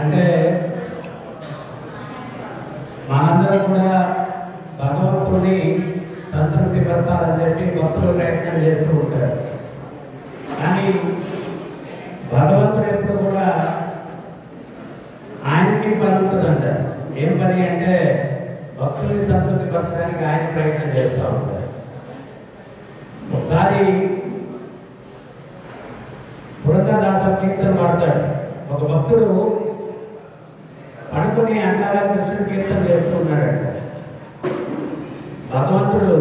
అంటే మనందరం కూడా భగవంతుని సంతృప్తి పరచాలని చెప్పి భక్తులు ప్రయత్నం చేస్తూ ఉంటారు. కానీ భగవంతుడు ఎప్పుడు కూడా ఆయనకి పని ఉంటుందంట. ఏం పని అంటే భక్తుల్ని సంతృప్తి పరచడానికి ఆయన ప్రయత్నం చేస్తూ ఉంటారు. ఒకసారి పురంధరదాస కీర్తన పాడతాడు. ఒక భక్తుడు పడుకుని అంటారా కృష్ణుడు కీర్తన చేస్తూ ఉన్నాడంట. భగవంతుడు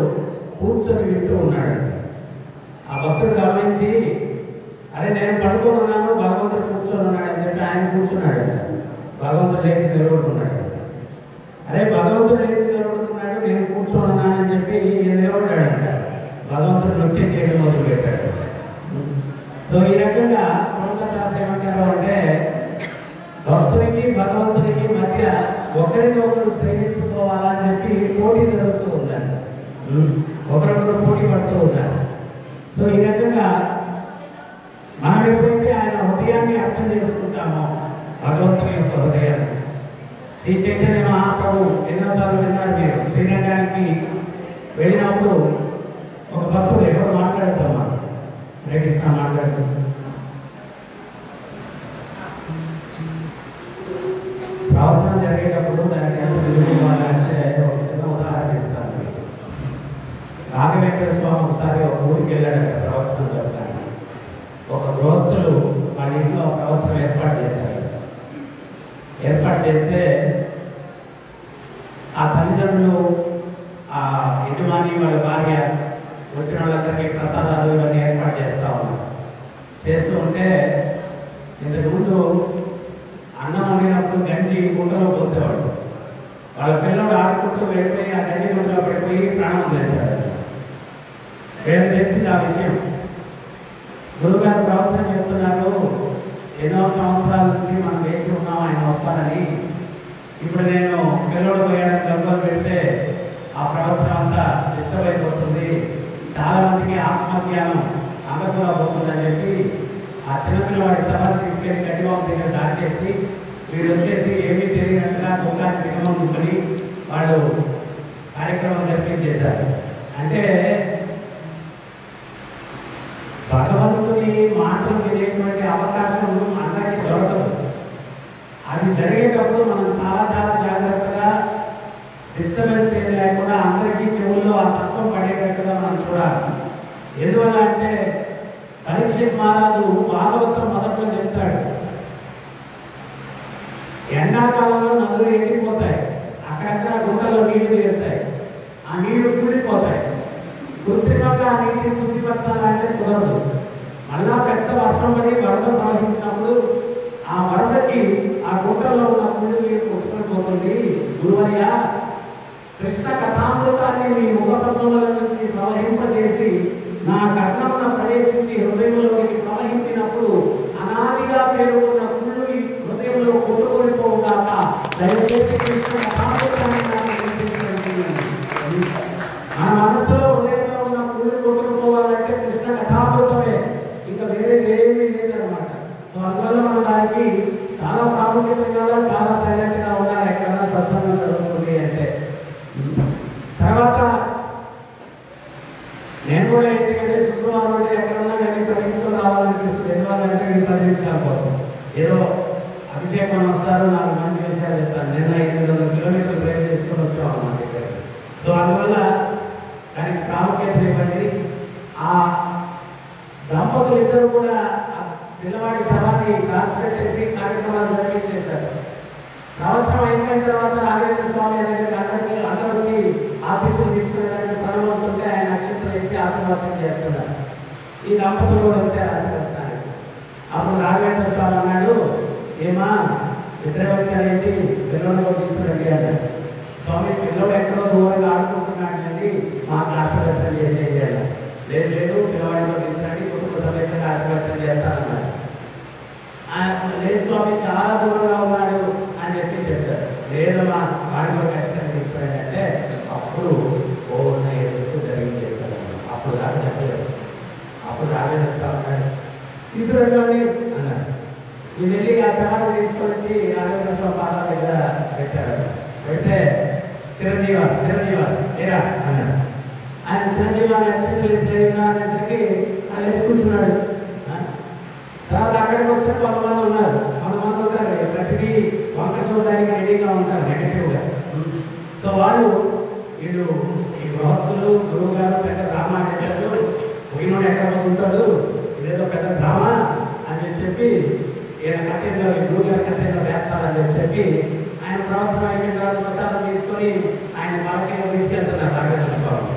కూర్చొని వింటూ ఉన్నాడంట. ఆ భక్తుడు గమనించి, అరే నేను పడుకొని ఉన్నాను, భగవంతుడు కూర్చొని ఉన్నాడు అని చెప్పి ఆయన కూర్చున్నాడంట. భగవంతుడు లేచి నిలబడుకున్నాడు. అరే భగవంతుడు లేచి నిలబడుకున్నాడు, నేను కూర్చొని ఉన్నానని చెప్పి నిలబడ్డాడంట. భగవంతుడు నృత్యం చేయడం మొదలు పెట్టాడు. సో ఈ రకంగా పురంధరదాస ఏమంటారు అంటే భక్తునికి భగవంతునికి మధ్య ఒకరినొకరు సేవించుకోవాలని చెప్పి పోటీ జరుగుతూ ఉందంట. ఒకరొకరు పోటీ పడుతూ ఉన్నారు. సో ఈ రకంగా మనం ఎప్పుడైతే ఆయన హృదయాన్ని అర్థం చేసుకుంటామో, భగవంతుని యొక్క హృదయాన్ని, శ్రీ చైతన్య మహాప్రభు ఎన్నోసార్లు విన్నారు మీరు. శ్రీరంగానికి వెళ్ళినప్పుడు ఒక భక్తుడు ఎవరు మాట్లాడతామా హరే కృష్ణ మాట్లాడుతూ ప్రవచనం జరిగేటప్పుడు దానికి ఎంత విలువ ఇవ్వాలంటే ఒక చిన్న ఉదాహరణ ఇస్తాను. రాఘవేంద్ర స్వామి ఒకసారి ఒక ఊరికి వెళ్ళాడంటే ప్రవచనం జరగడానికి. ఒక గృహస్థులు వాళ్ళ ఇంట్లో ప్రవచనం ఏర్పాటు చేశారు. ఏర్పాటు చేస్తే ఆ తల్లిదండ్రులు, ఆ యజమాని, వాళ్ళ భార్య వచ్చిన వాళ్ళందరికీ ప్రసాదాలు ఇవన్నీ ఏర్పాటు చేస్తూ ఉన్నారు. చేస్తూ ఉంటే ఇంతకుముందు అన్నం వండినప్పుడు గంజి గుంటలో పోసేవాడు. వాళ్ళ పిల్లలు ఆడుకుంటూ వెళ్ళిపోయి ఆ గంజి గుంటలో పడిపోయి ప్రాణం వదిలేశాడు. వీళ్ళకి తెలిసింది ఆ విషయం. గురుగారు ప్రవచనం చెప్తున్నారు, ఎన్నో సంవత్సరాల నుంచి మనం వేచి ఉన్నాం ఆయన వస్తానని. ఇప్పుడు నేను పిల్లలు పోయాడని గంగలు పెడితే ఆ ప్రవచనం అంతా డిస్టర్బ్ అయిపోతుంది, చాలా మందికి ఆత్మజ్ఞానం అందకుండా పోతుందని చెప్పి ఆ చిన్నపిల్లవాడి సభను తీసుకెళ్లి గడ్డివాము దగ్గర దాచేసి వీడు వచ్చేసి ఏమీ తెలియనట్టుగా దుఃఖాన్ని దిగమం దుఃఖని వాళ్ళు కార్యక్రమం జరిపించేశారు. అంటే భగవంతుని మాటలు వినేటువంటి అవకాశం అందరికీ దొరకదు. అది జరిగేటప్పుడు మనం చాలా చాలా జాగ్రత్తగా, డిస్టర్బెన్స్ ఏం లేకుండా అందరికీ చెవుల్లో ఆ తత్వం పడేటట్టుగా మనం చూడాలి. ఎందువల్ల అంటే పరీక్షిత్ మహారాజు భాగవతం మొదట్లో చెప్తాడు, ఎండాకాలంలో నదులు ఎండిపోతాయి, అక్కడక్కడ గుంటల్లో నీళ్లు తీరుతాయి, ఆ నీళ్లు కూలిపోతాయి. కృత్రిమంగా ఆ నీటిని శుద్ధిపరచాలంటే కుదరదు. మళ్ళా పెద్ద వర్షం పడి వరద ప్రవహించినప్పుడు ఆ వరదకి ఆ గుంటల్లో ఉన్న ముళ్ళు నీరు కొట్టుకొని పోతుంది. గురువర్య, కృష్ణ కథామృతాన్ని మీ ముఖపద్మముల నుంచి ప్రవహింపజేసి నా కర్ణమున ప్రవేశించి హృదయంలోనికి ప్రవహించినప్పుడు అనాదిగా పేరుకున్న ముళ్ళు ఈ హృదయంలో కొట్టుకొని పోవుగాక. దయచేసి కృష్ణ కథామృతాన్ని మన మనసులో హృదయంలో ఉన్న ముళ్ళు కొట్టుకుపోవాలంటే కృష్ణ కథామృతమే, ఇంకా వేరేది ఏమీ లేదనమాట. సో అందువల్ల మనం దానికి చాలా ప్రాముఖ్యత ఇవ్వాలి, చాలా సైలెంట్ గా ఉండాలి ఎక్కడైనా సత్సంగం జరుగుతుంది అంటే. తర్వాత నేను కూడా ఏంటంటే శుక్రవారం అంటే ఎక్కడన్నా కానీ ప్రతితో రావాలనిపిస్తుంది. ఎందువల్లంటే ఈ 10 నిమిషాల కోసం ఏదో అభిషేకం వస్తారు, నాకు మంచి విషయాలు చెప్తాను. నేను 500 కిలోమీటర్లు డ్రైవ్ చేసుకొని వచ్చాం అన్నమాట ఇక్కడ. సో అందువల్ల దానికి ప్రాముఖ్యత ఇవ్వండి. ఆ దంపతులు ఇద్దరు కూడా పిల్లవాడి శవాన్ని దాచిపెట్టేసి కార్యక్రమాలు జరిపించేశారు. ప్రవచనం అయిపోయిన తర్వాత రాఘవేంద్ర స్వామి దగ్గరికి అందరూ వచ్చి ఆశీస్సులు తీసుకునేదానికి పనులుంటుంటే ఆయన నక్షత్రం వేసి ఆశీర్వాదం చేస్తున్నారు. ఈ దంపతులు కూడా వచ్చారు ఆశీర్వచనానికి. అప్పుడు రాఘవేంద్ర స్వామి అన్నాడు, ఏమా ఇద్దరే వచ్చారేంటి, పిల్లలు కూడా తీసుకురండి అన్నాడు. స్వామి పిల్లలు ఎక్కడో దూరంగా ఆడుకుంటున్నాడండి, మాకు ఆశీర్వచనం చేసేయాలి. లేదు లేదు, పిల్లవాడిలో తీసుకురండి, కుటుంబ సమేతంగా ఆశీర్వచనం చేస్తానన్నాడు. లేదు స్వామి చాలా దూరంగా ఉన్నాడు అని చెప్పి చెప్తారు. లేదమ్మా వాడిలో ఖచ్చితంగా తీసుకురండి అంటే అప్పుడు ఓన్న ఏడుస్తూ జరిగింది చెప్తాను. అప్పుడు దాకా చెప్పలేదు. అప్పుడు రాఘవేంద్ర స్వామి అన్నాడు, తీసుకురండి అన్నాడు. నేను వెళ్ళి ఆ శవాన్ని తీసుకొని ఏరా అన్నాడు. ఆయన చిరంజీవి అని అక్షంతలు అనేసరికి ఆయన వేసి కూర్చున్నాడు. తర్వాత అక్కడికి వచ్చిన కొంతమంది ఉన్నారు, ప్రతిదీ వంక చూడడానికి రెడీగా ఉంటారు నెగటివ్గా. సో వాళ్ళు వీళ్ళు ఈ గృహస్థులు గురువు గారు పెద్ద డ్రామా చేశారు, పోయినోడు ఎక్కడ ఉంటాడు, ఇదేదో పెద్ద డ్రామా అని చెప్పి ఈయన కథేందో గురువు గారి కథేందో వేచాలని చెప్పి ఆయన ప్రవచనం అయిన తర్వాత ప్రసాదం తీసుకొని ఆయన వాళ్ళకి తీసుకెళ్తున్నారు రాఘవేంద్ర స్వామి.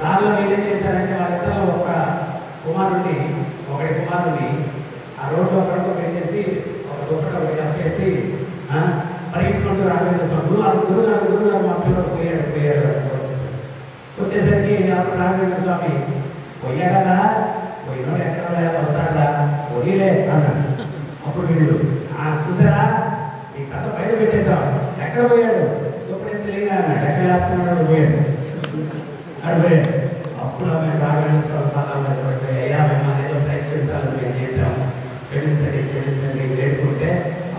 దానిలో వీళ్ళు ఏం చేశారంటే వాళ్ళిద్దరిలో ఒకటి కుమారుని ఆ రోడ్డు ఒకరితో పెట్టేసి ఒక దుప్పటి ఒకటి కప్పేసి పరిగెత్తుకుంటూ రాఘవేంద్ర స్వామి గురుగారు మా పిల్లలు పోయాడు వచ్చేసరికి అప్పుడు రాఘవేంద్ర స్వామి పోయాడా, పోయినోడు ఎక్కడ వస్తాడా, పోయిలే అన్నాడు. అప్పుడు వీళ్ళు చూసారా ఈ కథ బయట పెట్టేశాం, ఎక్కడ పోయాడు, దుప్పటి తెలియదా అన్నాడు, ఎక్కడ వేస్తున్నాడు పోయాడు అడిపోయాడు. అప్పుడు మేము రాఘవేంద్ర స్వామి పాదాలు పడిపోయి అయ్యా మేము ఏదో ప్రేక్షించాలని మేము చేసాము, క్షమించండి వేడుకుంటే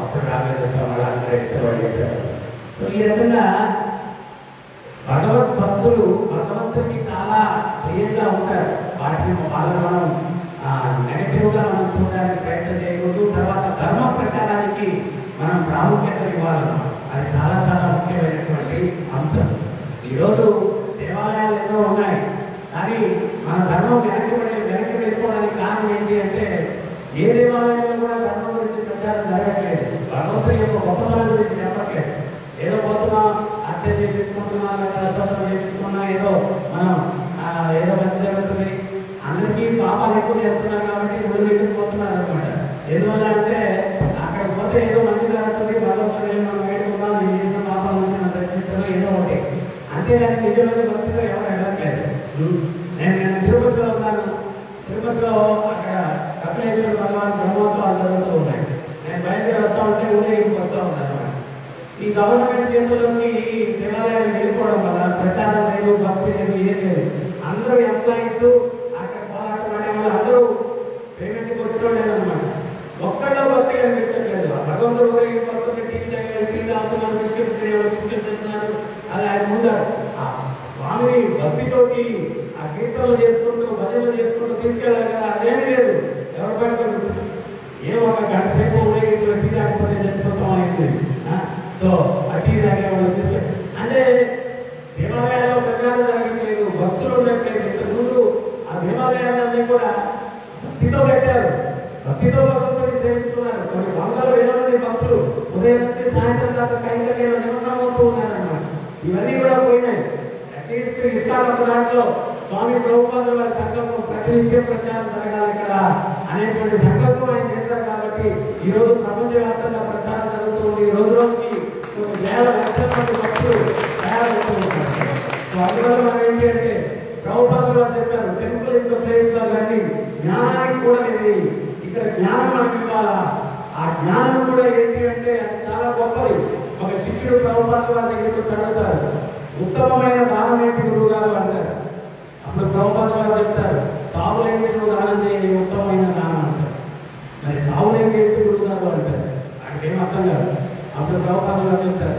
అప్పుడు రాఘవేంద్ర స్వామి అలా గ్రహిస్తూ చేశారు. సో ఈ రకంగా భగవద్భక్తులు భగవంతుడికి చాలా ప్రియంగా ఉంటారు. వాటిని మనం నెగటివ్గా మనం చూడడానికి ప్రయత్నం చేయకూడదు. తర్వాత ధర్మ ప్రచారానికి మనం ప్రాముఖ్యత ఇవ్వాలన్నమాట. అది చాలా చాలా ముఖ్యమైనటువంటి అంశం. ఈరోజు దేవాలయాలు ఎన్నో ఉన్నాయి, కానీ మన ధర్మం వెనక్కి వెళ్ళిపోవడానికి కారణం ఏంటి అంటే ఏ దేవాలయంలో కూడా ధర్మం గురించి ప్రచారం జరగట్లేదు, భగవంతుడి యొక్క గొప్పతనం గురించి చెప్పట్లేదు. ఏదో పోతున్నాం అర్చన చేయించుకుంటున్నా లేదా స్తోత్రం చేయించుకున్నా ఏదో మనం ఏదో మంచి జరుగుతుంది, అందరికీ పాపాలు ఎక్కువ చేస్తున్నారు కాబట్టి గుళ్ళు ఎక్కువ పోతున్నారు అనమాట. ఎందువల్ల అంటే అక్కడ పోతే ఏదో మంచి జరుగుతుంది, భగవంతుడు మనం వేడుకున్నాం, నేను చేసిన పాపాల నుంచి మనం రక్షించడం ఏదో ఒకటి, అంతేగాని నిజమైన భక్తిలో ఎవరు వెళ్ళట్లేదు. నేను తిరుపతిలో ఉన్నాను, తిరుపతిలో అక్కడ కపిలేశ్వర భగవాన్ బ్రహ్మోత్సవాలు జరుగుతూ ఉన్నాయి. నేను బయలుదేరి వస్తూ ఉంటే ఊరేగింపు వస్తూ ఉన్నాను అనమాట. ఈ గవర్నమెంట్ చేతుల్లోకి దేవాలయాలు వెళ్ళిపోవడం వల్ల ప్రచారం లేదు, భక్తి లేదు, ఏం లేదు. అందరూ ఎంప్లాయీస్ అక్కడ పోరాటం అనే వాళ్ళు అందరూ పేమెంట్కి వచ్చిన లేదనమాట. ఒక్కళ్ళ భక్తి కనిపించట్లేదు. భగవంతుడు ఊరేగింపు వస్తుంది, టీ తాగుతున్నారు, బిస్కెట్ తింటున్నారు, అది ఆయన ముందారు. ఆ స్వామిని భక్తితోటి ఆ కీర్తనలు చేసుకుంటూ భజనలు చేసుకుంటూ తీసుకెళ్ళాలి కదా, అదేమీ లేదు. ఎవరు పడుతుంది ఏ ఒక గంట సేపు ఊరేగింపులో టీ తాగిపోతే చచ్చిపోతాం అయింది. సో ఆ టీ తాగే వాళ్ళు తీసుకెళ్ళి అంటే దేవాలయాల్లో ప్రచారం జరగట్లేదు, భక్తులు ఉండట్లేదు. ఇంతకుముందు ఆ దేవాలయాలన్నీ కూడా భక్తితో పెట్టారు, భక్తితో భగవంతుడిని సేవిస్తున్నారు. కొన్ని వందల వేల మంది భక్తులు ఉదయం నుంచి సాయంత్రం దాకా కైంకర్యాలు నిమగ్నమవుతూ ఉన్నారన్నమాట. ఇవన్నీ కూడా పోయినాయి. అట్లీస్ట్ ఇస్కాన్ ఒక దాంట్లో స్వామి ప్రభుపాదుల వారి సంకల్పం ప్రతినిత్యం ప్రచారం జరగాలి ఇక్కడ అనేటువంటి సంకల్పం ఆయన చేశారు. కాబట్టి ఈ రోజు ప్రపంచవ్యాప్తంగా ప్రచారం జరుగుతుంది. ఈ రోజు రోజుకి కొన్ని వేల లక్షల మంది భక్తులు తయారవుతూ ఉంటారు. అందువల్ల మనం ఏంటి అంటే ప్రభుపాదుల వారు చెప్పారు, టెంపుల్ ఇన్ ద ప్లేస్ గా కానీ జ్ఞానానికి కూడా లేదు, ఇక్కడ జ్ఞానం మనకి ఇవ్వాలా. ఆ జ్ఞానం కూడా ఏంటి అంటే అది చాలా గొప్పది. ఒక శిష్యుడు ప్రభుపాదుల వారి దగ్గరికి వచ్చి అడుగుతారు, ఉత్తమమైన దానం ఏంటి గురువు గారు అంటారు. అప్పుడు ప్రభుపాదుల వారు చెప్తారు, సావులేంటి నువ్వు దానం చేయాలి, ఉత్తమమైన దానం అంటారు. మరి సావులేంటి ఏంటి గురువు గారు అంటారు. అక్కడేం అర్థం కాదు. అప్పుడు ప్రభుపాదుల వారు చెప్తారు,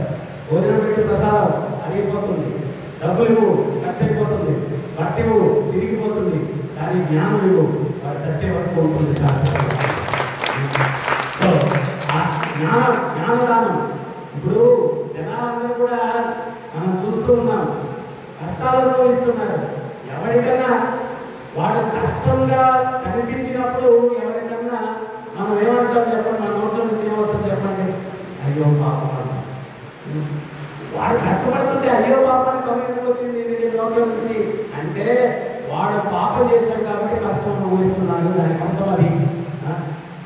భోజనం పెట్టి ప్రసాదం అరిగిపోతుంది, డబ్బులు ఇవ్వు ఖర్చు అయిపోతుంది, బట్టి ఇవ్వు చిరిగిపోతుంది, కానీ జ్ఞానం ఇవ్వు వారు చచ్చే వరకు ఉంటుంది. సో ఆ జ్ఞానదానం ఇప్పుడు జనాలందరూ కూడా మనం చూస్తూ ఉన్నాం, కష్టాలు అనుభవిస్తున్నారు. ఎవరికన్నా వాడు కష్టంగా కనిపించినప్పుడు ఎవరికన్నా మనం ఏమంటాం చెప్పండి, మన నోట్లో నుంచి ఏమవసరం చెప్పండి, అయ్యో పాపం. వాడు కష్టపడుతుంటే అయ్యో పాపాన్ని కవితకు వచ్చింది ఇది నోట్లో నుంచి అంటే వాడు పాపం చేశాడు కాబట్టి కష్టం అనుభవిస్తున్నాడు. దానికి అర్థం అది.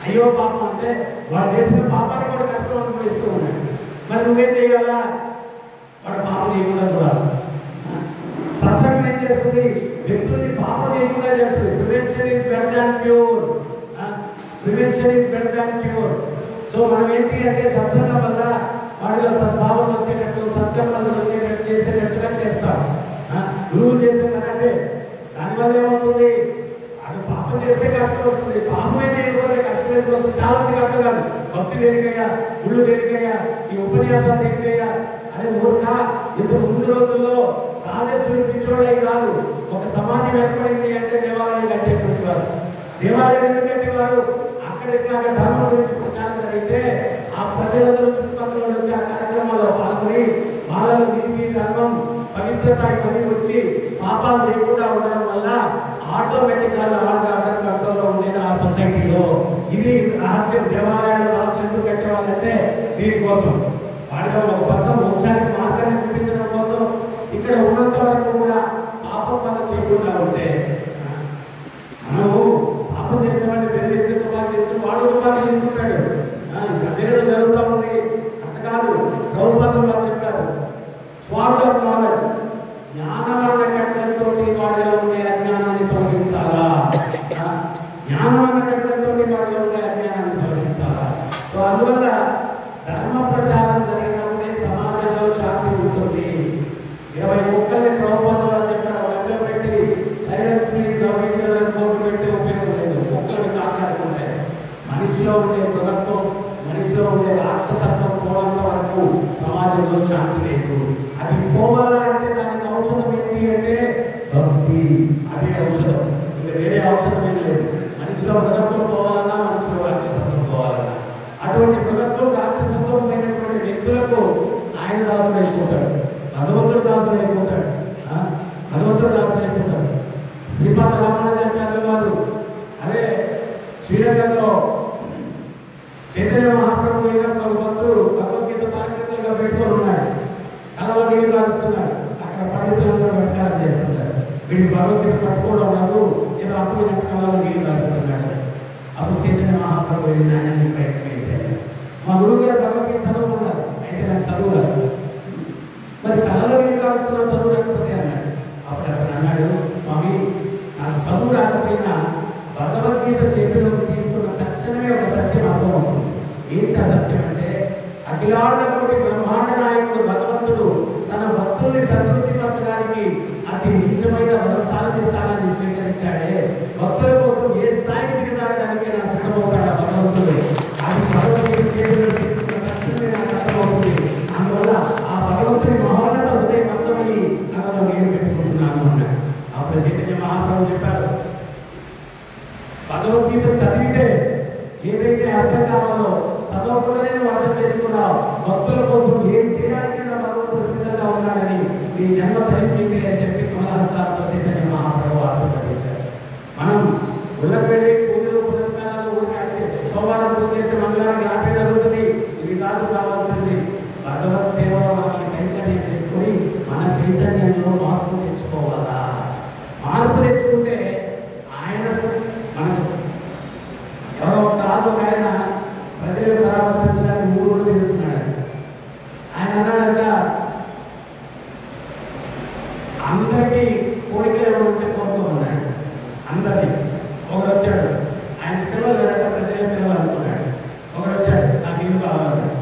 అయ్యో పాపం అంటే వాడు చేసిన పాపాన్ని కూడా కష్టం అనుభవిస్తూ ఉన్నాడు. మరి నువ్వేం చేయాలా? వాడు పాపం చేయకుండా చూడాలి. సత్సంగం ఏం చేస్తుంది? వ్యక్తుల్ని పాపం చేయకుండా చేస్తుంది. Prevention is better than cure. Prevention is better than cure. So మనం ఏంటి అంటే సత్సంగం వల్ల వాడిలో సద్భావం వచ్చేటట్టు, సత్కర్మలు వచ్చేటట్టు చేసేటట్టుగా చేస్తాం. గురువులు చేసే పని అదే. దానివల్ల ఏమవుతుంది? అది పాపం చేస్తే కష్టం వస్తుంది, పాపమే చేయకపోతే కష్టం ఎందుకు? చాలా మందికి అర్థం కాదు. భక్తి దేనికయ్యా, గుళ్ళు దేనికయ్యా, ఈ ఉపన్యాసాలు దేనికయ్యా, అనే మూర్ఖ, ఇంతకు ముందు రోజుల్లో రాజేశ్వరి పిచ్చోడై కాదు, ఒక సమాజం ఏర్పడింది అంటే దేవాలయం కట్టేటువంటి వారు. దేవాలయం ఎందుకు కట్టేవారు? అక్కడ ఇట్లాగా ధర్మం గురించి ప్రచారం జరిగితే ఆ ప్రజలందరూ చుట్టుపక్కల నుంచి ఆ కార్యక్రమాల్లో పాల్గొని వాళ్ళలో నీతి, ధర్మం, పవిత్రత ఇవన్నీ వచ్చి పాపాలు చేయకుండా ఉండడం వల్ల ఆటోమేటిక్ గా ఆర్డర్ కంట్రోల్లో ఉండేది ఆ సొసైటీలో. ఇది రహస్యం. దేవాలయాలు రాజులు ఎందుకు కట్టేవాళ్ళంటే దీనికోసం. వాడిగా ఒక పక్క మోక్షానికి మార్గాన్ని చూపించడం కోసం, ఇక్కడ ఉన్నంత వరకు కూడా పాపం వల్ల చేయకుండా ఉంటే, మనము పాపం చేసేవాడిని బెదిరిస్తే తుపాకి తీసుకుని వాడు తుపాకి తీసుకుంటాడు. అదేదో జరుగుతూ ఉంది. అట్ట కాదు, ప్రభుత్వం వాళ్ళు చెప్పారు, స్వార్థ ఆఫ్ నాలెడ్జ్, జ్ఞానమన్న కట్టంతో వాడిలో ఉండే అజ్ఞానాన్ని తొలగించాలా, జ్ఞానమన్న కట్టంతో వాడిలో ఉండే అజ్ఞానాన్ని తొలగించాలా. సో అందువల్ల ధర్మ ప్రచారం జరిగినప్పుడే సమాజంలో శాంతి ఉంటుంది. 20 మొక్కల్ని ప్రభుత్వం వాళ్ళు చెప్పారు, వెంట పెట్టి సైలెన్స్ ప్లీజ్ నవ్వించాలని కోర్టు పెట్టి ఉపయోగం లేదు. మొక్కలు కాపాడుకుంటే మనిషిలో ఉండే మృగత్వం, మనిషిలో ఉండే రాక్షసత్వం పోనంత వరకు సమాజంలో శాంతి లేదు. అది పోవాలంటే దానికి ఔషధం ఏంటి అంటే భక్తి. అదే ఔషధం, ఇంకా వేరే ఔషధం ఏం లేదు. మనిషిలో మృగత్వం పోవాలన్నా, మనిషిలో రాక్షసత్వం పోవాలన్నా, అటువంటి మృగత్వం, రాక్షసత్వం అయినటువంటి వ్యక్తులకు ఆయన దాసుడు అయిపోతాడు, భగవంతుడు దాసుడు అయిపోతాడు, భగవంతుడు దాసుడు అయిపోతాడు. శ్రీపాద రామానుజాచార్యులు వారు అదే శ్రీరంగంలో చైతన్య మహాప్రభు అయినప్పుడు భక్తుడు భగవద్గీత తార్కికంగా పెట్టుకొని ఉన్నాడు. కళలో నీళ్లు కాలుస్తున్నాడు. అక్కడ పండితులందరూ వెంటకారం చేస్తుంటారు, వీడు భగవద్గీత పట్టుకోవడం రాదు, ఏదో అప్పుడు కళలో నీళ్లు కాలుస్తున్నాడు. అప్పుడు చైతన్య మహాప్రభు ఆయన ప్రయత్నం అయితే, మా గురువు గారు భగవద్గీత చదువుకున్నారు, అయితే నాకు చదువు రాదు, మరి కళలో నీళ్లు కాలుస్తున్నావు, చదువు రాకపోతే అన్నాడు. అప్పుడు అతను అన్నాడు, స్వామి నాకు చదువు రాకపోయినా భగవద్గీత చేతిలో తీసుకున్న తక్షణమే ఒక సత్యం అర్థమవుతుంది. ఏంటి ఆ సత్యం అంటే, అఖిలాండ కోటి బ్రహ్మాండ నాయకుడు భగవంతుడు తన భక్తుల్ని సంతృప్తిపరచడానికి అతి నీచమైన వరసారథి స్థానాన్ని స్వీకరించాడే. భక్తుల కోసం ఏ స్థాయికి దిగజారడానికి నా సిద్ధమవుతాడు ఆ భగవంతుడు. అది భగవద్గీత చేతిలో తీసుకున్న తక్షణమే నాకు అర్థమవుతుంది. అందువల్ల ఆ భగవంతుని మహోన్నత హృదయం అర్థమయ్యి కళలో నేను పెట్టుకుంటున్నాను అన్నాడు. అప్పుడు చైతన్య మహాప్రభు చెప్పారు, భగవద్గీత చదివితే ఏదైతే అర్థం కావాలో చదవకుండానే నువ్వు అర్థం చేసుకున్నావు. భక్తుల కోసం ఏం చేయడానికి భగవంతుడు సిద్ధంగా ఉన్నాడని నీ జన్మ ధరించింది అని చెప్పి కమలహస్తాలతో చైతన్య మహాప్రభు ఆశీర్వదించారు. మనం గుళ్ళకు వెళ్ళి పూజలు పురస్కారాలు ఊరికి అంటే సోమవారం పూజ చేస్తే మంగళవారం ఆపే జరుగుతుంది. ఇది కాదు కావాల్సింది, భగవత్ సేవలో మనల్ని కైంకర్యం చేసుకొని మన చైతన్యంలో మార్పు తెచ్చుకోవాలా. మార్పు తెచ్చుకుంటే ఆయన మనకు ఎవరో ఒక రాజు ఆయన ప్రజలు పరామర్శించడానికి 3 రోజులు తిరుగుతున్నాడు. ఆయన అన్నాడంట, అందరికీ కోరికలు ఎవరు ఉంటే కోరుకోమన్నాడు. అందరినీ. ఒకడు వచ్చాడు, ఆయన పిల్లలు లేదంటే ప్రజలే పిల్లలు అనుకున్నాడు. ఒకడు వచ్చాడు, నాకు ఇల్లు కావాలన్నాడు,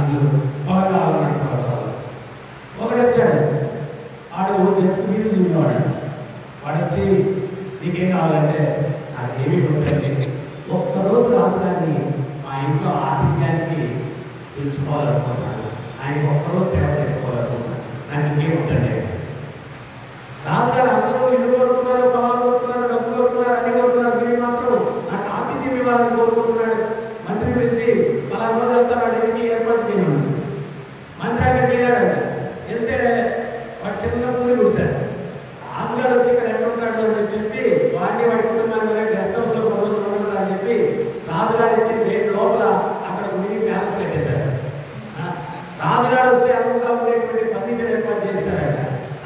ఇల్లు పొగ కావాలన్నాడు. ఒకడు వచ్చాడు, వాడు జస్ట్ మీరు తినేవాడు. వాడు వచ్చి నీకేం కావాలంటే నాకు ఏమీ ఉంటుంది, ఒక్కరోజు రాజుగారిని మా ఇంట్లో ఆతిథ్యానికి పిలుచుకోవాలనుకుంటున్నాను, ఆయన ఒక్కరోజు సేవ చేసుకోవాలనుకుంటున్నాను, నాకు ఇంకేముంటుంది. రాజుగారు అందరూ ఇల్లు కోరుకున్నారు, పొలాలు కోరుకున్నారు, డబ్బు కోరుకున్నారు, అన్ని కోరుకున్నారు, మీరు మాత్రం నాకు ఆతిథ్యం ఇవ్వాలని కోరుకుంటున్నాడు. మంత్రి పిలిచి పలా రోజు వెళ్తున్నాడు, ఇంటికి ఏర్పాటు చేయమన్నాడు. మంత్రి అక్కడికి వెళ్ళాడంట. వెళ్తే వాడు చిన్న పూరి కూర్చాడు. రాజుగారు వచ్చి ఇక్కడ ఎక్కడ ఉంటాడు అని చెప్పి వాడిని వాడి కుటుంబాన్ని గెస్ట్ హౌస్ లో కొనుగోలు అని చెప్పి రాజుగారు ఇచ్చిన డేట్ లోపల అక్కడ మినీ ప్యాలెస్ కట్టేశారు. రాజుగారు వస్తే అనువుగా ఉండేటువంటి ఫర్నిచర్ ఏర్పాటు చేశారట.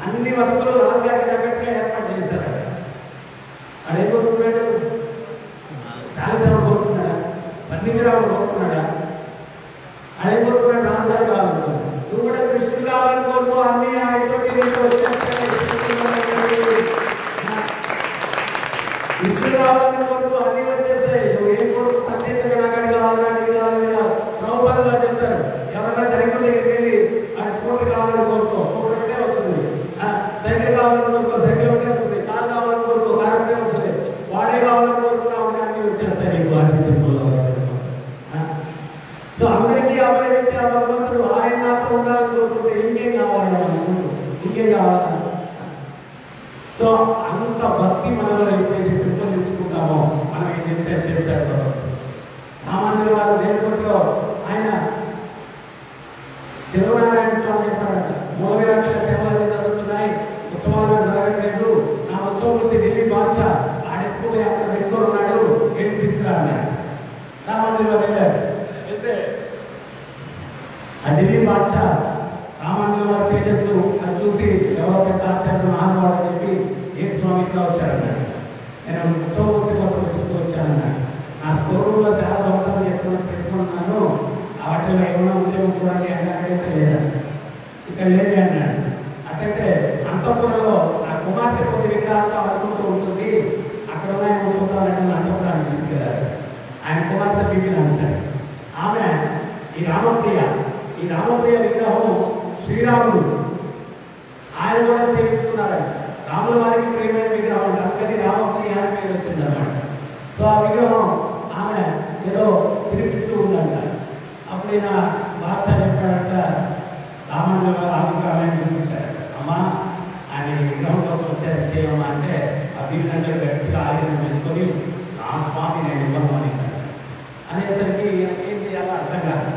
అన్ని వస్తువులు రాజుగారికి తగ్గట్టుగా ఏర్పాటు చేశారట. అదే కోరుకున్నాడు, ప్యాలెస్ ఎవరు కోరుకున్నాడా, ఫర్నిచర్ ఎవరు కోరుకున్నాడా, అదే కోరుకున్నాడు, రాజుగారు కావాలనుకున్నాడు. నువ్వు కూడా కృష్ణుడు కావాలని కోరుకో, అన్ని ఆయనతో కృష్ణుడు కావాలని కోరుకో, అన్ని వచ్చేస్తాయి. నువ్వు ఏం కోరుకు ప్రత్యేకంగా నాకు అది కావాలి, నాకు ఇది కావాలి కదా. ప్రభుపాదులా చెప్తారు, ఎవరన్నా దరిద్రం దగ్గరికి వెళ్ళి అది స్కూటర్ కావాలని కోరుకో, స్కూటర్ ఒకటే వస్తుంది. సైకిల్ కావాలని కోరుకో, సైకిల్ ఒకటే వస్తుంది. కారు కావాలని కోరుకో, కారు ఒకటే వస్తుంది. వాడే కావాలని కోరుకున్నా ఉంటే అన్ని వచ్చేస్తాయి నీకు అన్ని సింపుల్గా. సో అందరికీ అభయం ఇచ్చే ఆ భగవంతుడు ఆయన నాతో ఉండాలని కోరుకుంటే ఇంకే ఆయన చంద్రనారాయణ స్వామి చెప్పారంట, మూల విరాట్ల సేవలు జరుగుతున్నాయి, ఉత్సవాలు జరగట్లేదు, నా ఉత్సవమూర్తి ఢిల్లీ బాద్షా ఆడెక్కువ అక్కడ పెట్టుకొని ఉన్నాడు, వెళ్ళి తీసుకురా అన్నాడు. రామందిలో వెళ్ళారు. వెళ్తే ఆ ఢిల్లీ బాద్షా రామందిలో వారి తేజస్సు అది చూసి ఎవరో పెద్ద ఆచార్యుడు మహానుభావుడు అని చెప్పి ఏంటి స్వామి ఇట్లా వచ్చారన్నాడు. నేను ఉత్సవమూర్తి కోసం వెతుకుతూ వచ్చానన్నాడు. నా స్టోర్ రూమ్లో చాలా దొంగతనం చేసుకుని పెట్టుకున్నాను, వాటిలో ఏమైనా ఉద్యోగం చూడండి అంటే అక్కడైతే లేదండి, ఇక్కడ లేదే అన్నాడు. అట్లయితే అంతఃపురంలో నా కుమార్తె కొన్ని విగ్రహాలతో ఆడుకుంటూ ఉంటుంది, అక్కడ ఉన్నాయేమో చూద్దామంటే అంతఃపురాన్ని తీసుకెళ్ళారు. ఆయన కుమార్తె పిలిపించారు. ఆమె ఈ రామప్రియ విగ్రహం శ్రీరాముడు, ఆయన కూడా సేవించుకున్నారంట. రాముల వారికి ప్రియమైన విగ్రహం అంటే అందుకని రామప్రియ అని పేరు వచ్చిందన్నమాట. సో ఆ విగ్రహం ఆమె ఏదో తిరిగిస్తూ ఉందంట. అప్పుడు ఈయన బాద్షా చెప్పాడంట, రామాంజలి గారు ఆ విగ్రహాన్ని చూపించారు. అమ్మా ఆయన విగ్రహం కోసం వచ్చారు చేయమ్మా అంటే ఆ బీజంజలు గట్టిగా ఆలయం తీసుకొని నా స్వామి నేను ఇవ్వను అని అనేసరికి ఏం చేయాలో అర్థం కాదు.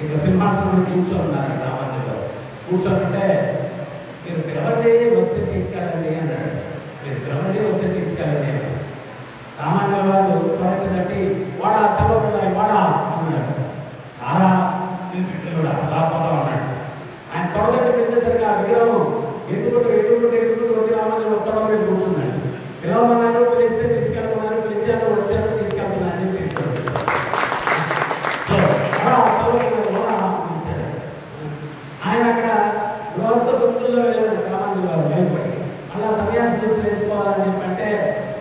ఇక సింహాసనం కూర్చోన్నారు రామాంజలి గారు. కూర్చోనంటే మీరు పిలవండి వస్తే తీసుకెళ్ళండి అన్నాడు. మీరు పిలవండి వస్తే తీసుకెళ్ళండి. రామాంజలి గారు త్వరకి తట్టి వాడా చల్లపిల్ల వాడా అన్నాడు. ఆరా చిలిపిట్లు కూడా రాపోదాం అన్నాడు. ఆయన త్వరగట్టి పెంచేసరికి ఆ విగ్రహం ఎదుగుకుంటూ వచ్చి రామాంజలి ఉత్తరం మీద కూర్చున్నాడు. పిలవమన్నారు, పిలిస్తే తీసుకెళ్ళమన్నారు, పిలిచాను వచ్చాను తీసుకెళ్తున్నాను అని తీసుకెళ్ళాడు. ఆయన అక్కడ గృహస్థ దుస్తుల్లో వెళ్ళారు రామాంజలి గారు మేలుపడి. అలా సన్యాసి దుస్తులు వేసుకోవాలని చెప్పంటే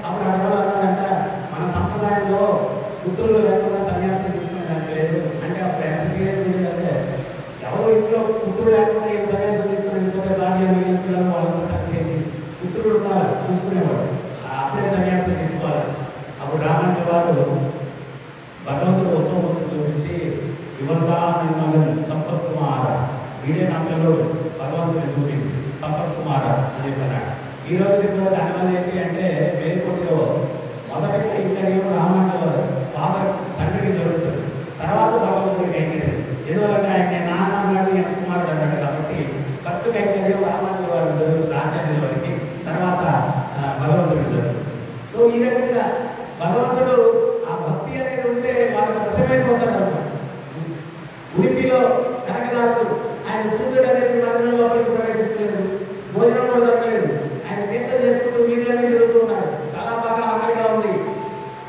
అప్పుడు అడగలు అన్నారంట, మన సంప్రదాయంలో పుత్రులు లేకుండా సన్యాసం తీసుకునేదానికి లేదు అంటే అప్పుడు ఎంత సీరియస్ అంటే ఎవరో ఇంట్లో పుత్రులు లేకుండా ఏం సన్యాసం తీసుకుని వెళ్ళిపోతే భార్య మిగిలిన పిల్లలు వాళ్ళంతా సంఖ్యేది పుత్రుడు ఉండాలి చూసుకునేవాడు, అప్పుడే సన్యాసం తీసుకోవాలి. అప్పుడు రామాంజలి వారు భగవంతుడు ఉత్సవం చూపించి యువతా నిర్మలం సంపత్ కుమార వీడే నా పిల్లలు భగవంతుని చూపించి సంపత్ కుమార అని చెప్పన్నాడు. ఈ రోజుకి కూడా దానివల్ల ఏంటి అంటే వేరుకోటిలో మొదటి కైంకర్యం రామాంజలి ఫాదర్ తండ్రికి జరుగుతుంది, తర్వాత భగవంతుడి కైంకర్యం. ఎందువల్లంటే ఆయన నాన్న అన్నాడు ఎంత కుమారుడు అన్నాడు కాబట్టి ఫస్ట్ కైంకర్యం రామాంజలి వారు జరుగుతుంది ఆచార్యుల వారికి, తర్వాత భగవంతుడికి జరుగుతుంది. సో ఈ రకంగా భగవంతుడు ఆ భక్తి అనేది ఉంటే వాళ్ళకి వశమైపోతాడు అన్నమాట. ఉడిపిలో కనకదాసు ఆయన సూర్యుడు అనేది మందిరం లోపలికి ప్రవేశించలేదు, భోజనం కూడా దొరకలేదు, ఆయన తీర్థం చేసుకుంటూ వీరులనే తిరుగుతూ ఉన్నారు. చాలా బాగా ఆకలిగా ఉంది,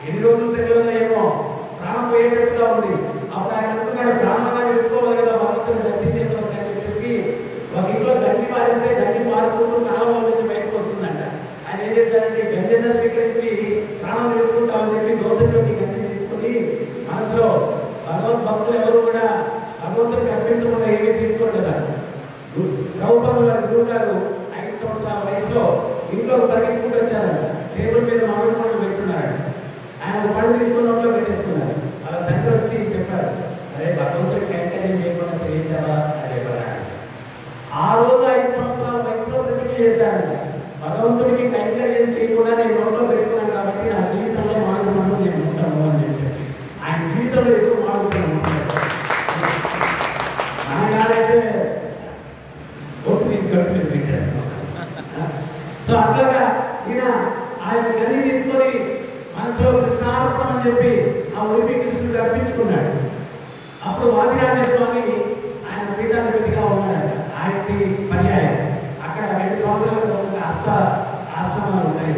ఎన్ని రోజులు తెలియదో ఏమో, ప్రాణం పోయేటట్టుగా ఉంది. అప్పుడు ఆయన అనుకున్నాడు ప్రాణంగా వెతుక్కోవాలి కదా భగవంతుని దర్శించేందుకు చెప్పి ఒక ఇంట్లో గంజి మారిస్తే గంజి మారుకుంటూ ప్రాణంలో నుంచి బయటకు వస్తుందంట. ఆయన ఏం చేశారంటే గంజిని స్వీకరించి ప్రాణం వెతుక్కుంటామని చెప్పి దోశలోకి గంజి తీసుకుని మనసులో భగవద్భక్తులు ఎవరు కూడా భగవంతుడికి అర్పించకుండా ఏమీ తీసుకోరు కదా. ద్రౌపది వారి గురువు గారు 5 సంవత్సరాల వయసులో ఇంట్లో పరిగెత్తుకుంటూ వచ్చారంట. టేబుల్ మీద మామిడి పండు పెట్టున్నారు. ఆయన ఒక పండు తీసుకున్న నోట్లో పెట్టేసుకున్నారు. వాళ్ళ తండ్రి వచ్చి చెప్పారు, అరే భగవంతుడికి కైంకర్యం చేయకుండా తెలియసావా అని చెప్పారు. ఆ రోజు 5 సంవత్సరాల వయసులో ప్రతిజ్ఞ చేశారంట, భగవంతుడికి కైంకర్యం చేయకుండా నేను నోట్లో పెట్టుకున్నాను కాబట్టి నా జీవితంలో మామిడి పండు నేను ఉంటాను అని చెప్పి ఆయన జీవితంలో ఎక్కువ మామిడి నాన్నగారైతే ఒట్టు తీసుకెళ్ళి మీరు పెట్టారు. సో అట్లాగా ఈయన ఆయన గది తీసుకొని మనసులో కృష్ణార్పణం అని చెప్పి ఆ ఉడిపి కృష్ణుడికి అర్పించుకున్నాడు. అప్పుడు వాదిరాజ స్వామి ఆయన పీఠాధిపతిగా ఉన్నాడు. ఆయనకి పర్యాయం అక్కడ 2 సంవత్సరాలకు ఒక్కొక్క ఆశ్రమాలు ఉంటాయి.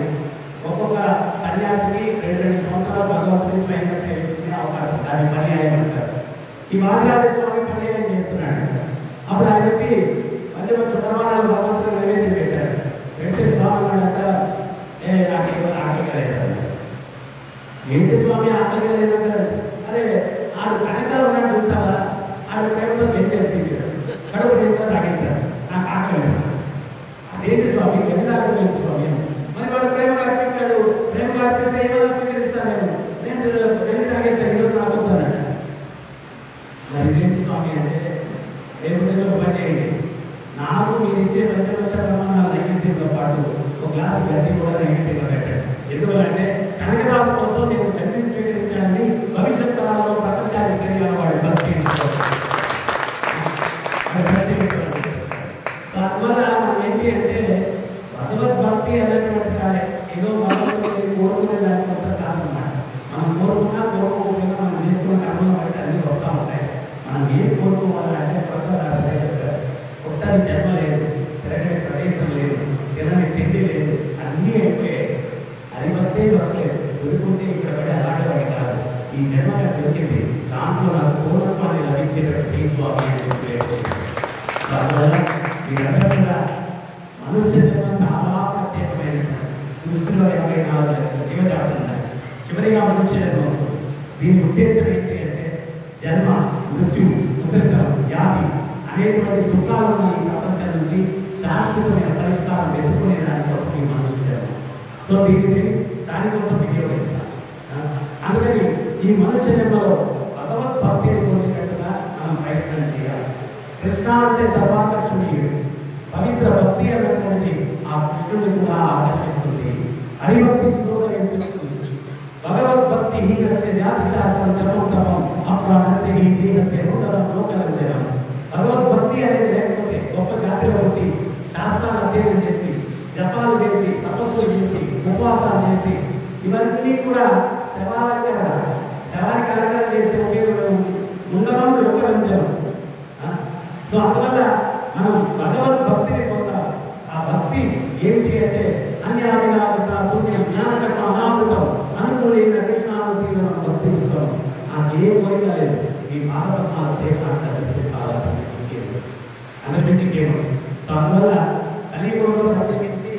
ఒక్కొక్క సన్యాసిని 2 సంవత్సరాలు భగవంతుని స్వయంగా సేవించుకునే అవకాశం, దాన్ని పర్యాయం అంటారు. ఈ వాదిరాజ స్వామి పర్యాయం చేస్తున్నాడు. అప్పుడు ఆయన వచ్చి మధ్య ప్రమాణాలు భగవంతుడు నైవేద్యం పెట్టారు. పెడితే స్వామి అన్నాడంట, నాకు ఆకలిగా లేదు. ఏంటి స్వామి ఆకలిగా లేదంటారు? అదే ఆడు కనకాలు ఉన్నాడు చూసావా, ఆడు ప్రేమతో గెంజి అర్పించాడు, కడుపు నిండా తాగేశాడు, నాకు ఆకలి లేదు. అదేంటి స్వామి గెంజి తాగలేదు స్వామి, మరి వాడు ప్రేమగా అర్పించాడు, ప్రేమగా అర్పిస్తే ఏమైనా స్వీకరిస్తాను నేను గెంజి తాగేశాను, ఈరోజు నాకు వద్దన్నాడు. మరి ఇదేంటి స్వామి అంటే లేకపోతే పని చేయండి, నాకు మీరు ఇచ్చే పంచపక్ష నైవేద్యంతో పాటు ఒక గ్లాసు గంజి కూడా నైవేద్యంగా పెట్టండి. ఎందువల్లంటే కనకదాసు కోసం నేను గంజిని స్వీకరించాలని భవిష్యత్ స్వామి అందువల్ల మీరందరూ కూడా మనుష్య జన్మ చాలా ప్రత్యేకమైనటువంటి సృష్టిలో 84 లక్షల జీవజాతులు ఉన్నాయి. చివరిగా మనుష్య జన్మ వస్తుంది. దీని ఉద్దేశం ఏంటి అంటే జన్మ, మృత్యు, ముసలితనం, వ్యాధి అనేటువంటి దుఃఖాలు ఉన్న ఈ ప్రపంచం నుంచి శాశ్వతమైన పరిష్కారం వెతుక్కునే దానికోసం ఈ మనుష్య జన్మ. సో దీనిని దానికోసం వినియోగించాలి. అందుకని ఈ మనుష్య జన్మలో భగవద్భక్తిని పొందినట్టుగా మనం ప్రయత్నం చేయాలి. కృష్ణ అంటే సర్వాకర్షణీయుడు. పవిత్ర భక్తి అన్నటువంటిది ఆ కృష్ణుడిని కూడా ఆకర్షిస్తుంది. హరిభక్తి సుదూరయించుతుంది. భగవద్భక్తి హీనస్య జాతి శాస్త్రం జపం తపం అప్రాణస్య హీ దేహస్య నూతనం లోకరంజనం. భగవద్భక్తి అనేది లేకపోతే గొప్ప జాతిలో పుట్టి శాస్త్రాలు అధ్యయనం చేసి జపాలు చేసి తపస్సులు చేసి ఉపవాసాలు చేసి ఇవన్నీ కూడా శవానికి అలంకరణ చేస్తే ఉపయోగం ఉండడం లోకరంజనం. సో అందువల్ల మనం భగవద్భక్తిని పొందాలి. ఆ భక్తి ఏంటి అంటే అన్యాభిలాషిత శూన్యం జ్ఞానకర్మ అనామృతం అనుకూలైన కృష్ణానుశీలనం భక్తి ఉత్తమం. నాకు ఏ కోరిక లేదు. ఈ భాగవతాల సేవ అందిస్తే చాలా అంతకుమించి కేవలం. సో అందువల్ల కలియుగంలో ప్రత్యేకించి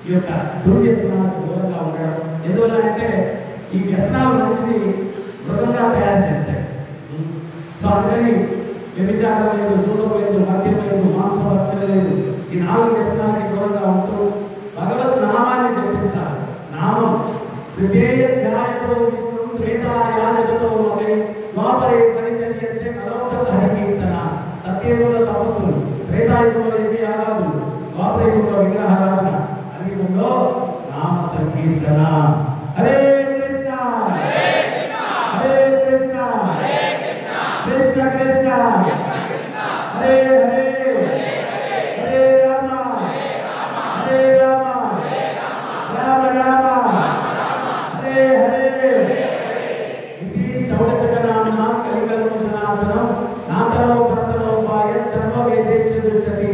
ఈ యొక్క దుర్వ్యసనాలకు దూరంగా ఉండడం. ఎందువల్ల అంటే ఈ వ్యసనాలు మనిషిని మృగంగా తయారు చేస్తాయి. సో అందుకని వ్యభిచారం లేదు, జూదం లేదు, మద్యం లేదు, మాంసభక్షణ లేదు. ఈ 4 వ్యసనాలకి దూరంగా ఉంటూ భగవద్ నామాన్ని జపించాలి. నామం ధ్యాయతో విష్ణు త్రేతాయాజతో ద్వాపరే పరిచర్యచ్చే కలోత్తర హరికీర్తన. సత్యయుగంలో తపస్సులు, త్రేతాయుగంలో యజ్ఞ యాగాదులు, ద్వాపరయుగంలో విగ్రహారాధన, కలియుగంలో నామ సంకీర్తన. హరే కృష్ణ హరే కృష్ణ కృష్ణ కృష్ణ హరే హరే హరే రామ హరే రామ రామ రామ హరే హరే. ఇది షౌడచకనామన కలికల్మషనాశనం నాతరో భరతలో పాయత్ సర్వవేదేషు దృశ్యతి.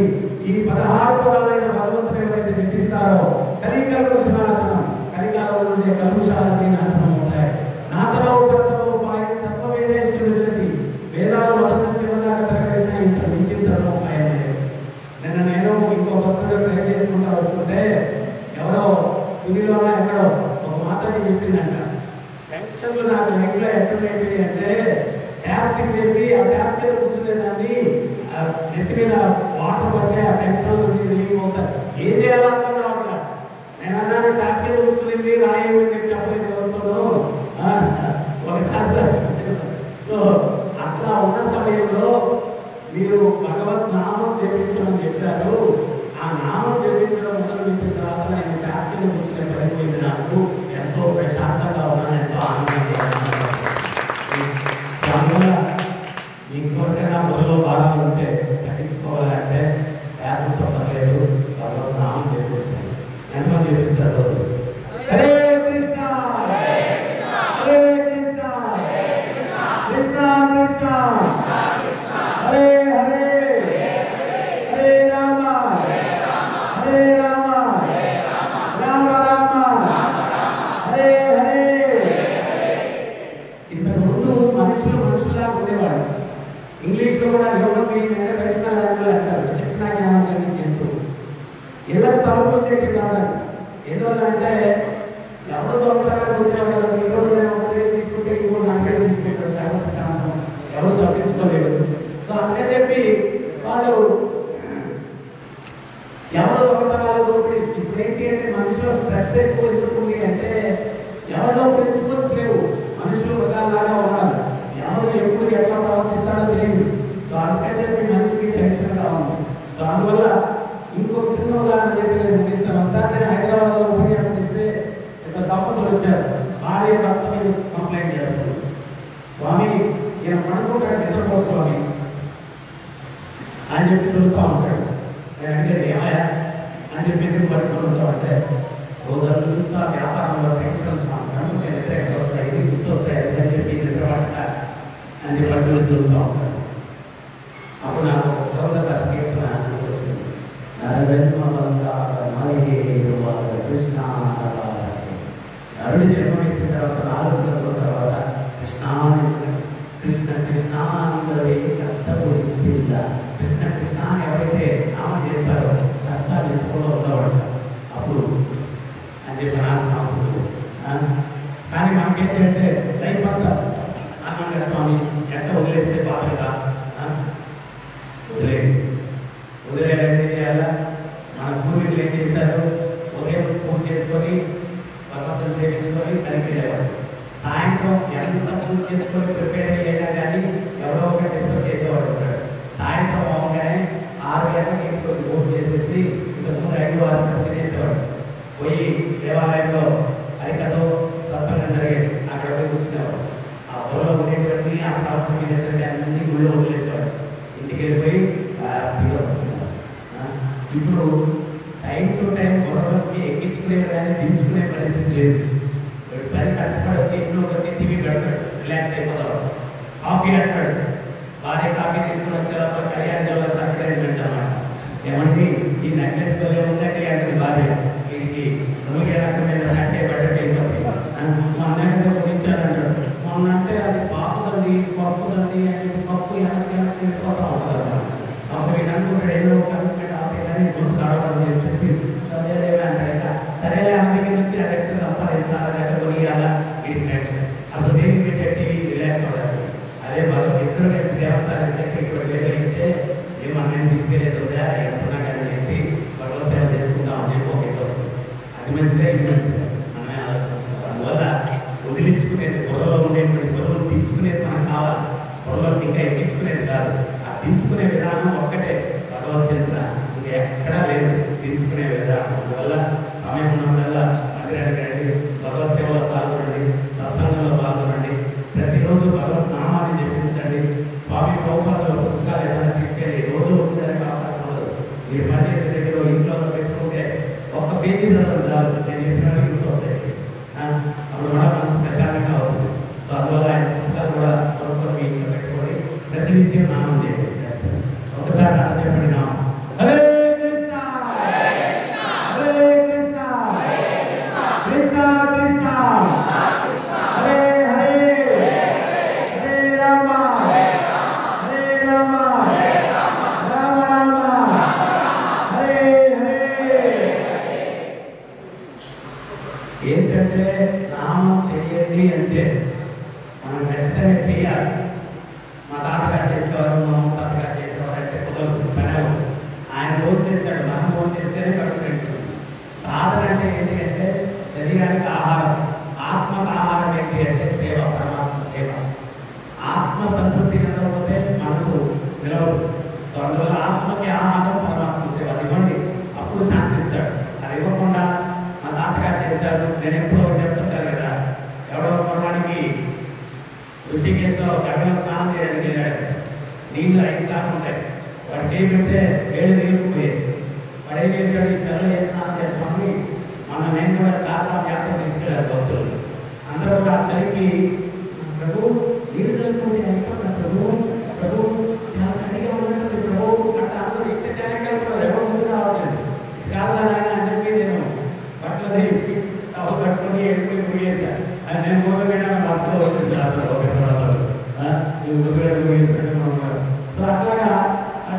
ఈ 16 పదాలైన భగవంతుని ఎవరైతే జపిస్తారో కలికల్మషనాశనం, కలికాలంలో ఉండే కల్మషాలన్నీ నాశనం అవుతాయి. నాతరో భరతలో పాయత్ సర్వవేదేషు దృశ్యతి. వేదాలు మొదటి నుంచి చివరిదాకా తిరగేసిన ఇంత మించిన తరుణోపాయం లేదు. నేను ఇంకో భక్తుడు ట్రై చేసుకుంటూ వస్తుంటే ఎవరో తునిలోనే ఎక్కడో ఒక మాతాజీ చెప్పిందంట, టెన్షన్లు నాకు లైఫ్లో ఎక్కడేంటి అంటే ట్యాప్ తిప్పేసి ఆ ట్యాప్ మీద కూర్చునేదాన్ని నెత్తి మీద వాటర్ పడితే ఆ టెన్షన్ నుంచి రిలీవ్ అవుతారు. ఏం చేయాలో అర్థం కావట్లేదు. నేను అన్నాను ట్యాప్ మీద కూర్చునింది రాయేమని చెప్పి చెప్పలేదు ఎవరితోనూ ఒకసారి. సో అట్లా ఉన్న సమయంలో మీరు భగవద్ నామం జపించమని చెప్పారు. ఆ నామం జపించడం మొదలుపెట్టిన తర్వాత నేను ట్యాప్ కింద కూర్చునే పడిపోయింది. నాకు ఎంతో ప్రశాంతంగా ఉన్నాను, ఎంతో ఆనందంగా ఉన్నాను. అందువల్ల ఇంకొకటైనా మొదలు భారాలు ఉంటే పట్టించుకోవాలంటే ట్యాప్తో పర్లేదు, భగవద్ నామం చెప్పేసాను. ఎంతమంది చేపిస్తారు? హరే కృష్ణ హరే కృష్ణ కృష్ణ కృష్ణ హరే హరే హరే రామ హరే రామ రామ రామ హరే హరే. ఇంతకు ముందు మనుషులా ఉండేవాడు. ఇంగ్లీష్లో కూడా యోగం ఏంటంటే వైష్ణవ అంటారు, విచక్షణ జ్ఞానం కలిగి ఎంతో ఇళ్ళకి తలపుండేటి కాదంట. ఏదో అంటే ఎవరు దొంగతనానికి వచ్చేవాళ్ళు ఈరోజు తీసుకుంటే ఇంకో నాకేళ్ళు తీసుకుంటారు దేవస్థానం, ఎవరు తప్పించుకోలేదు. సో అందుకని చెప్పి వాళ్ళు ఎవరో దొంగతనాలు దోపిడి. ఇప్పుడు ఏంటి అంటే మనుషుల స్ట్రెస్ ఎక్కువ ఎందుకుంది అంటే ఎవరిలో ప్రిన్సిపల్స్ లేవు. మనుషులు మృగాల్లాగా ఉన్నారు. ఎవరు ఎప్పుడు ఎట్లా ప్రవర్తిస్తాడో తెలియదు. సో అందుకని చెప్పి మనిషికి టెన్షన్గా ఉంది. సో అందువల్ల ఇంకొక చిన్న ఉదాహరణ చెప్పి నేను ముగిస్తాను. ఒకసారి నేను హైదరాబాద్లో ఉపన్యాసం ఇస్తే ఇద్దరు దంపతులు వచ్చారు. భార్య భర్త మీద కంప్లైంట్ చేస్తారు. స్వామి ఈయన పడుకుంటాడు, నిద్రపో స్వామి అని చెప్పి దొరుకుతూ ఉంటాడు. నేనంటే ఏమయ్యా అని చెప్పి ఎందుకు పట్టుకొని ఉంటావు అంటే రోజంతా వ్యాపారంలో టెన్షన్స్ ఉంటాను, నేను ఎక్కడ వస్తాయి ఇది గుర్తొస్తాయి అని చెప్పి నిద్రపడట అని చెప్పి పట్టుకొని దొరుకుతూ ఉంటాడు. అప్పుడు నాకు సోదర కీర్తన వచ్చింది. కృష్ణ నరుడి జన్మెత్తిన తర్వాత 4 రోజుల తర్వాత కృష్ణ కృష్ణ కృష్ణ కష్టపడి కృష్ణ కృష్ణ అని ఎవరైతే నామం చేస్తారో కష్టాలు ఎక్కువగా ఉండవాడు అప్పుడు అని చెప్పి రాసిన అవసరం లేదు. కానీ మనకేంటంటే లైఫ్ అంతా ఆనంద స్వామి ఎంత వదిలేస్తే బాధగా వదిలేయాలంటే ఏం చేయాలా? మన పూర్వీకులు ఏం చేశారు? ఉదయం పూజ చేసుకొని భగవంతుని సేవించుకొని కలిపి వెళ్ళేవాడు. సాయంత్రం ఎంత పూజ చేసుకొని ప్రిపేర్ అయ్యేలా కానీ ఎవరో ఒకటి డిస్టర్బ్ చేసేవాడు ఉంటాడు. సాయంత్రం అవగానే 6 గంటలకు ఇంటికి పూజ చేసేసి ఇంతకు 5-6 తినేసేవాడు. పోయి దేవాలయంలో హరికథ సత్సంగం జరిగేది, అక్కడ పోయి కూర్చునేవాడు. ఆ ఊళ్ళో ఉండేటువంటి ఆ ప్రవచనం వినేసరికి అన్ని గుళ్ళో వదిలేసేవాడు. ఇంటికి వెళ్ళిపోయి హ్యాపీగా ఉంటున్నాడు. ఇప్పుడు టైం టు టైం గొడవలకి ఎక్కించుకునే కానీ దించుకునే పరిస్థితి లేదు. పని కష్టపడి వచ్చి ఇంట్లోకి వచ్చి టీవీ పెడతాడు, రిలాక్స్ అయిపోతాడు. కాఫీ అంటాడు, భార్య కాఫీ తీసుకుని వచ్చేటప్పుడు కళ్యాణ్ జ్యువెలర్స్ అడ్వర్టైజ్మెంట్ అన్నమాట. ఏమండి ఈ నెక్లెస్ కొలే ఉందండి అంటుంది భార్య. వీరికి నూనె రకం మీద సంటే పెట్టండి మొన్న గురించారంటాడు. మొన్న అంటే అది పాపుదండి ఇది పప్పుదండి అని పప్పు వెనక్కి వెళ్ళిపోతా ఉంటుంది. అప్పుడు ఈయన అనుకుంటాడు ఏదో ఒక కమిట్మెంట్ అవుతాయి కానీ ముందు కావడం అని చెప్పి సరేలే అంటాడు. సరేలే అందుకే నుంచి అదెక్ట్ సంపాదించాలా లేక కొనియాలా వీటికి నెక్స్ట్ అసలు దేనికి పెట్టే టీవీ రిలాక్స్ అవ్వడానికి. అదే ఇద్దరు కలిసి దేవస్థానానికి ఇక్కడ వెళ్ళగలిగితే ఏమన్నా తీసుకెళ్ళేది ఉందా ఎంతున్నా కానీ చెప్పి భగవత్ సేవ చేసుకుందాం అని చెప్పి ఒక వస్తుంది. అది మంచిదే ఇది మంచిదే మనమే ఆలోచించుకుంటాం. అందువల్ల వదిలించుకునేది పొరలో ఉండేటువంటి పొరలు తీర్చుకునేది మనకు కావాలి. పొరలో ఇంకా ఎక్కించుకునేది కాదు. ఆ తీర్చుకునే విధానం ఒక్కటే భగవత్ చరిత్ర, ఇంకా ఎక్కడా లేదు తీర్చుకునే విధానం. అందువల్ల సమయం ఉన్నప్పుడల్లా మందిరానికి రండి, భగవత్ సేవలో పాల్గొనండి, సత్సంగంలో పాల్గొనండి, ప్రతిరోజు భగవత్ నామాన్ని జపించండి. స్వామి ప్రభుపాదుల పుస్తకాలు ఏమైనా తీసుకెళ్ళి రోజు వచ్చేదానికి అవకాశం ఉండదు. మీరు పనిచేసే దగ్గర ఇంట్లో పెట్టుకుంటే ఒక్క పేజీ చాలు, నేను చెప్పిన ఇంట్లో వస్తాయి. అప్పుడు కూడా మనసు ప్రశాంతంగా అవుతుంది. సో అందువల్ల ఆయన పుస్తకాలు కూడా కొనుక్కొని మీ ఇంట్లో పెట్టుకొని ప్రతినిత్యం నామం చేయండి. ఒకసారి అర్థం చెప్పండి నామం. హరే కృష్ణ హరే కృష్ణ కృష్ణ కృష్ణ హరే హరే హరే రామ హరే రామ రామ రామ హరే హరే. ఏంటంటే నామం చేయండి అంటే మనం ఖచ్చితంగా చేయాలి. మా తాతగారు చేసేవారు, మా తాతగారు చేసేవారు అంటే కుదరదు, పని అవ్వదు. ఆయన రోజు చేశాడు, మనం రోజు చేస్తేనే కడుపు పెట్టుకుంది. సాధన అంటే ఏంటి అంటే శరీరానికి ఆహారం, ఆత్మకు ఆహారం ఏంటి అంటే సేవ, పరమాత్మ సేవ. ఆత్మ సంతృప్తి కలగకపోతే మనసు నిలవదు. సో అందువల్ల ఆత్మకి ఆహారం పరమాత్మ సేవ అది ఇవ్వండి, అప్పుడు శాంతిస్తాడు. అది ఇవ్వకుండా మా తాతగారు చేశారు నేను ఎప్పుడో చెప్తుంటారు కదా, ఎవడో కొనడానికి ఋషికేశ్లో గంగలో స్నానం చేయడానికి వెళ్ళాడు. నీళ్ళు 5 స్నానం ఉంటాయి, వాడు చేయి పెడితే వేళ్ళు నీళ్ళుకుపోయేది. వాడు ఏం చేశాడు, ఈ చదువు ఏ స్నానం చేస్తామని మన నేను కూడా చాలా వ్యాప్తం తీసుకెళ్ళారు భక్తులు. అందరూ కూడా ఆ చలికి ప్రభు నీళ్ళు చల్లుకుంటే అయిపోతుంది ప్రభు, ప్రభు చాలా చలిగా ఉన్నట్టు ప్రభు అంటే అందరూ ఇంటి జనానికి వెళ్తున్నారు, ఎవరు ముందు రావట్లేదు. కాదు అని చెప్పి నేను బట్టలని టవల్ కట్టుకొని వెళ్ళిపోయి ముగేసాను. అది నేను మూడమైన బస్సులో వచ్చింది సో అట్లాగా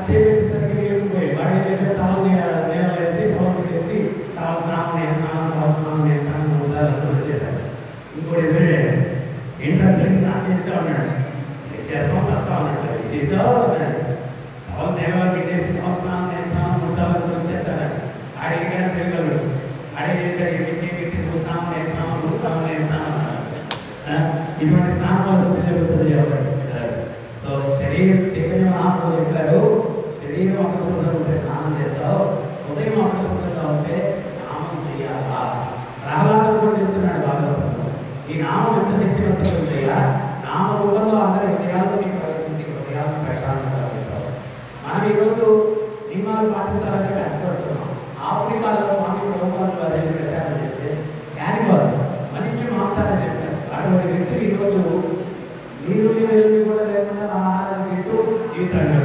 చేసేసరికి వెళ్ళిపోయి వాడు ఏం చేసే టవల్ నేల వేసి టవల్ పెట్టేసి టవల్ స్నానం నేను స్నానం టవల్ స్నానం నేను స్నానం 3 సార్లు చేశాను. ఇంకోటి ఎదురుడాడు ఏంటంటే స్నానం చేసా ఉన్నాడు, చేస్తాం వస్తా ఉన్నాడు, చేసావు అన్నాడు. టవల్ నేల పెట్టేసి టవల్ స్నానం నేను స్నానం 3 సార్లు వచ్చేసాడు. ఆడికైనా తిరగలడు, ఆడే చేశాడు ఇచ్చి పెట్టి 2 స్నానం నేను స్నానం 2 స్నానం నేను స్నానం. ఇటువంటి స్నానం శుద్ధి జరుగుతుంది కాబట్టి. సో శరీరం చైతన్య మహాప్రభువు చెప్పారు, శరీరం అపరిశుభ్రంగా ఉంటే స్నానం చేస్తావు, ఉదయం అపరిశుభ్రంగా ఉంటే నామం చేయాలా. ప్రహ్లాదుడు కూడా చెప్తున్నాడు భాగవతంలో, ఈ నామం ఎంత శక్తివంతంగా ఉంటాయా, నామ రూపంలో అందరి హృదయాల్లో మీకు ప్రవేశించి హృదయాలను ప్రశాంతంగా ప్రవేశిస్తావు. మనం ఈరోజు నియమాలు పాటించాలని కష్టపడుతున్నాం. ఆఫ్రికాలో స్వామి ప్రభుపాదులు వారిని ప్రచారం చేస్తే క్యానిబాల్స్ మనిషి మాంసాలని చెప్పారు. అటువంటి వ్యక్తులు ఈరోజు నీరు కూడా లేకుండా ఆహారాన్ని తింటూ జీవితాన్ని